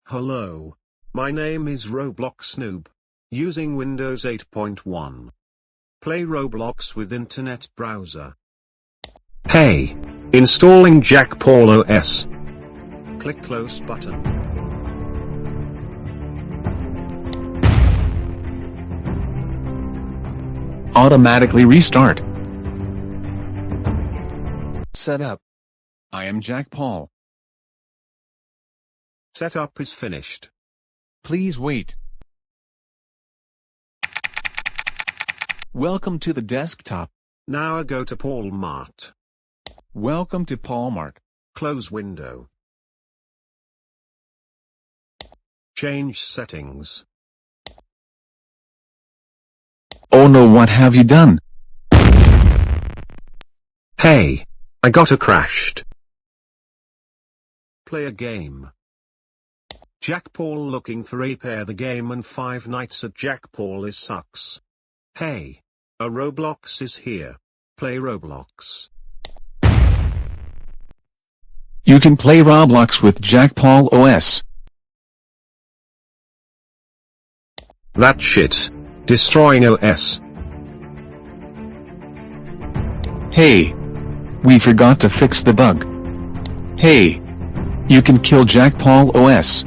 Hello. My name is Roblox Noob. Using Windows 8.1. Play Roblox with Internet Browser. Hey. Installing Jack Paul OS. Click Close button. Automatically restart. Setup. I am Jack Paul. Setup is finished. Please wait. Welcome to the desktop. Now go to Paul Mart. Welcome to Paul Mart. Close window. Change settings. Oh no, what have you done? Hey. I got crashed. Play a game. Jack Paul looking for a pair the game and 5 nights at Jack Paul is sucks. Hey. A Roblox is here. Play Roblox. You can play Roblox with Jack Paul OS. That shit. Destroying OS. Hey. We forgot to fix the bug. Hey. You can kill Jack Paul OS.